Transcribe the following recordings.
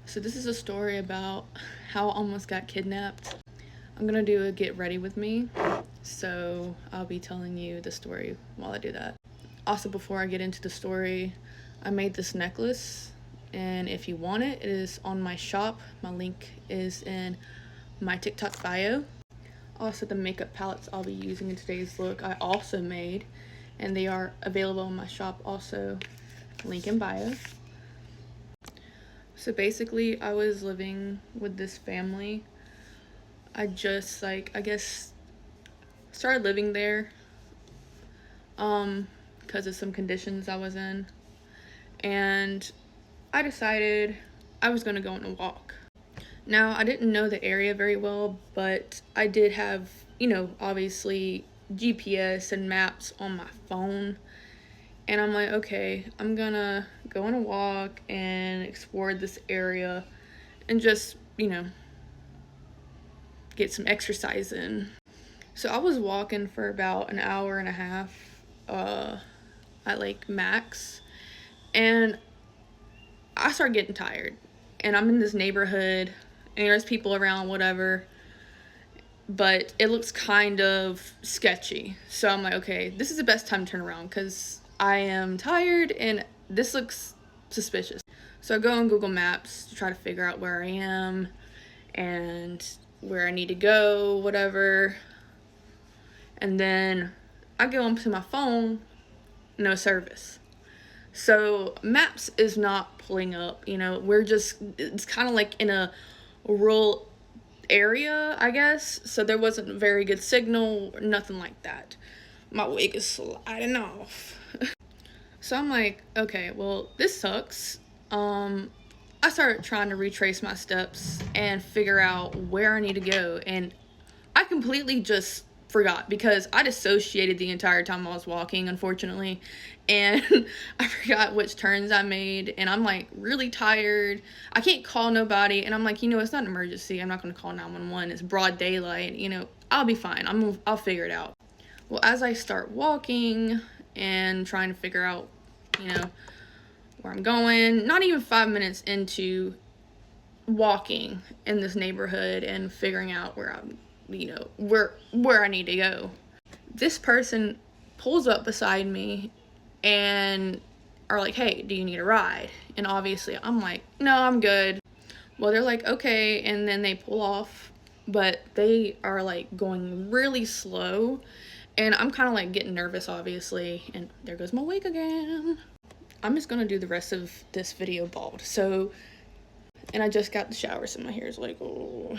So this is a story about how I almost got kidnapped. I'm gonna do a get ready with me, so I'll be telling you the story while I do that. Also, before I get into the story, I made this necklace, and if you want it, it is on my shop. My link is in my TikTok bio. Also, the makeup palettes I'll be using in today's look I also made, and they are available in my shop also, link in bio. So basically, I was living with this family. I just, I guess, started living there because of some conditions I was in. And I decided I was going to go on a walk. Now, I didn't know the area very well, but I did have, obviously GPS and maps on my phone. And I'm like, okay, I'm gonna go on a walk and explore this area and just, get some exercise in. So I was walking for about an hour and a half at max, and I started getting tired. And I'm in this neighborhood and there's people around, whatever, but it looks kind of sketchy. So I'm like, okay, this is the best time to turn around because I am tired and this looks suspicious. So I go on Google Maps to try to figure out where I am and where I need to go, whatever. And then I go onto my phone, no service. So Maps is not pulling up, it's kind of like in a rural area, I guess. So there wasn't very good signal, nothing like that. My wig is sliding off. So I'm like, okay, well, this sucks. I started trying to retrace my steps and figure out where I need to go. And I completely just forgot because I dissociated the entire time I was walking, unfortunately. And I forgot which turns I made. And I'm really tired. I can't call nobody. And I'm like, it's not an emergency. I'm not going to call 911. It's broad daylight. I'll be fine. I'll figure it out. Well, as I start walking and trying to figure out, where I'm going, not even 5 minutes into walking in this neighborhood and figuring out where I'm, where I need to go, this person pulls up beside me and are like, hey, do you need a ride? And obviously I'm like, no, I'm good. Well, they're like, okay, and then they pull off, but they are going really slow. And I'm kind of getting nervous, obviously. And there goes my wig again. I'm just going to do the rest of this video bald. So, and I just got the shower, so my hair is oh.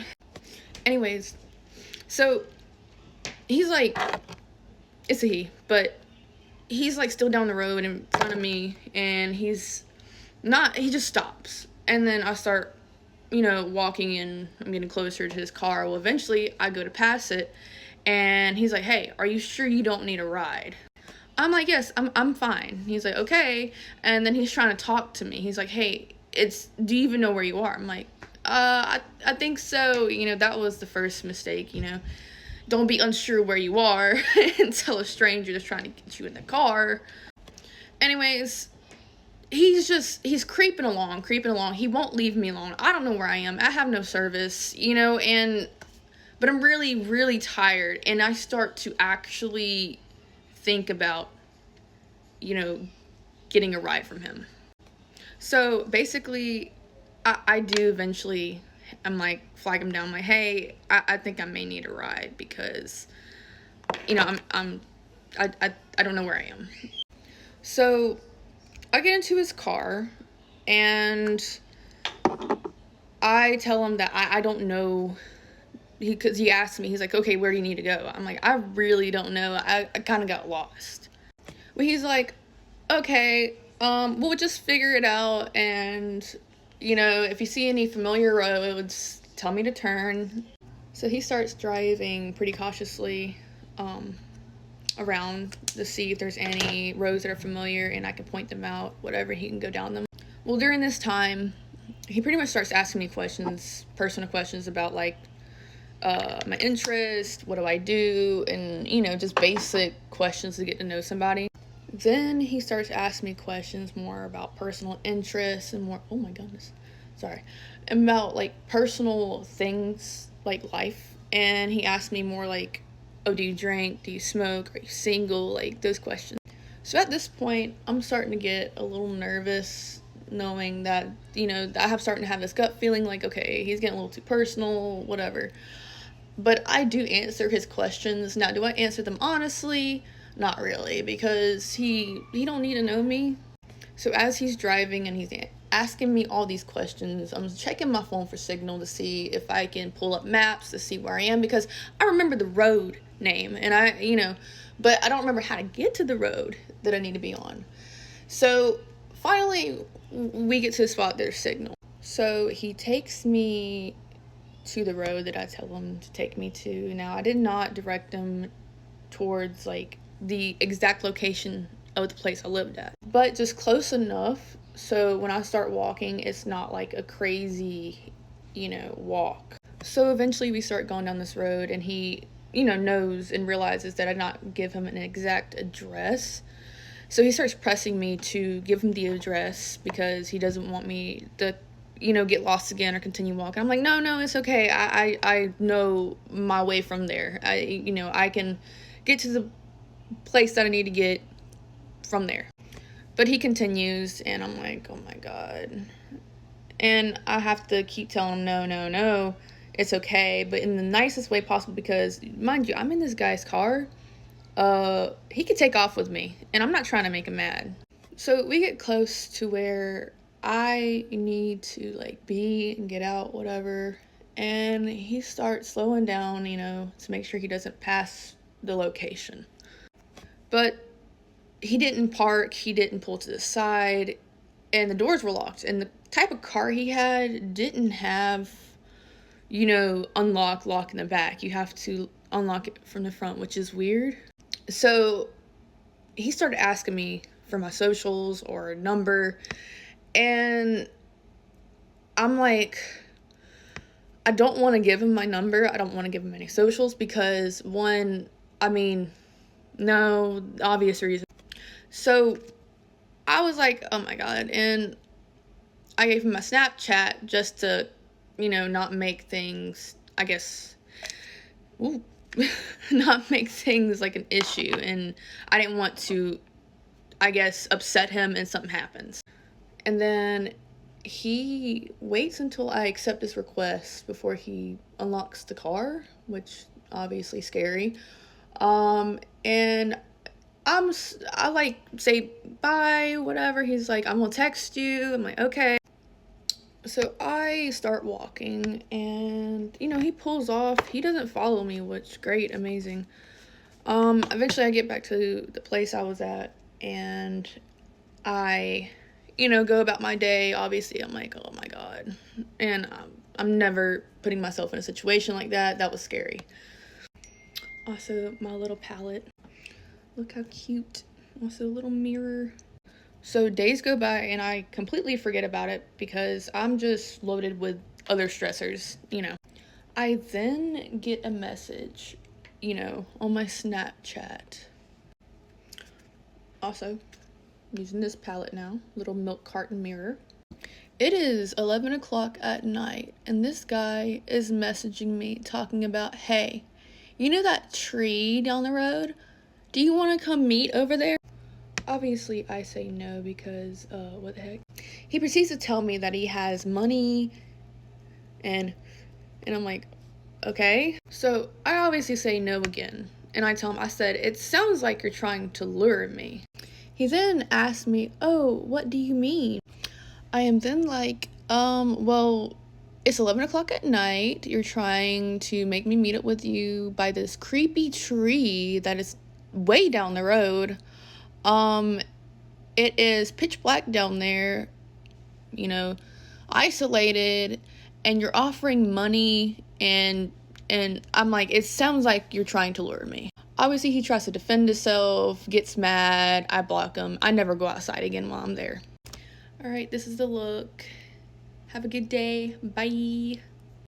Anyways, so he's it's a he, but he's still down the road in front of me. And he just stops. And then I start, walking and I'm getting closer to his car. Well, eventually I go to pass it. And he's like, hey, are you sure you don't need a ride? I'm like, yes, I'm fine. He's like, okay. And then he's trying to talk to me. He's like, hey, do you even know where you are? I'm like, I think so. That was the first mistake, Don't be unsure where you are and tell a stranger that's trying to get you in the car. Anyways, he's creeping along. He won't leave me alone. I don't know where I am. I have no service, but I'm really, really tired, and I start to actually think about, getting a ride from him. So basically, I do eventually, flag him down, hey, I think I may need a ride because, I don't know where I am. So I get into his car, and I tell him that I don't know. Because he asked me, he's like, okay, where do you need to go? I'm like, I really don't know. I kind of got lost. Well, he's like, okay, we'll just figure it out. And, if you see any familiar roads, tell me to turn. So he starts driving pretty cautiously around to see if there's any roads that are familiar and I can point them out, whatever, he can go down them. Well, during this time, he pretty much starts asking me questions, personal questions about my interest, what do I do, and, just basic questions to get to know somebody. Then he starts asking me questions more about personal interests and more, oh my goodness, sorry, about like personal things like life. And he asked me more like, oh, do you drink? Do you smoke? Are you single? Like those questions. So at this point, I'm starting to get a little nervous knowing that, I have starting to have this gut feeling like, okay, he's getting a little too personal, whatever. But I do answer his questions. Now, do I answer them honestly? Not really, because he don't need to know me. So as he's driving and he's asking me all these questions, I'm checking my phone for signal to see if I can pull up maps to see where I am, because I remember the road name and but I don't remember how to get to the road that I need to be on. So finally we get to the spot, there's signal. So he takes me to the road that I tell him to take me to. Now, I did not direct him towards like the exact location of the place I lived at, but just close enough so when I start walking, it's not like a crazy, walk. So eventually we start going down this road, and he, knows and realizes that I did not give him an exact address. So he starts pressing me to give him the address because he doesn't want me to, get lost again or continue walking. I'm like, no, it's okay. I know my way from there. I can get to the place that I need to get from there. But he continues, and I'm like, oh my God. And I have to keep telling him, no, it's okay, but in the nicest way possible, because, mind you, I'm in this guy's car. He could take off with me, and I'm not trying to make him mad. So we get close to where I need to, like, be and get out, whatever, and he starts slowing down, to make sure he doesn't pass the location. But he didn't park, he didn't pull to the side, and the doors were locked. And the type of car he had didn't have, lock in the back. You have to unlock it from the front, which is weird. So he started asking me for my socials or a number, and I'm like, I don't want to give him my number. I don't want to give him any socials because, one, no, obvious reason. So I was like, oh my God. And I gave him my Snapchat just to, not make things, not make things like an issue. And I didn't want to, upset him and something happens. And then he waits until I accept his request before he unlocks the car, which obviously scary. And I like say bye, whatever. He's like, I'm gonna text you. I'm like, okay. So I start walking, and he pulls off. He doesn't follow me, which great, amazing. Eventually I get back to the place I was at, and I go about my day. Obviously I'm like, oh my God, and I'm never putting myself in a situation like that was scary. Also, my little palette, look how cute. Also, a little mirror. So days go by and I completely forget about it because I'm just loaded with other stressors, I then get a message, on my Snapchat. Also, using this palette now, little milk carton mirror. It is 11 o'clock at night, and this guy is messaging me talking about, hey, you know that tree down the road? Do you want to come meet over there? Obviously, I say no because, what the heck? He proceeds to tell me that he has money, and I'm like, okay. So I obviously say no again, and I tell him, I said, it sounds like you're trying to lure me. He then asked me, oh, what do you mean? I am then like, well, it's 11 o'clock at night. You're trying to make me meet up with you by this creepy tree that is way down the road. It is pitch black down there, isolated, and you're offering money, and I'm like, it sounds like you're trying to lure me. Obviously, he tries to defend himself, gets mad, I block him. I never go outside again while I'm there. Alright, this is the look. Have a good day. Bye.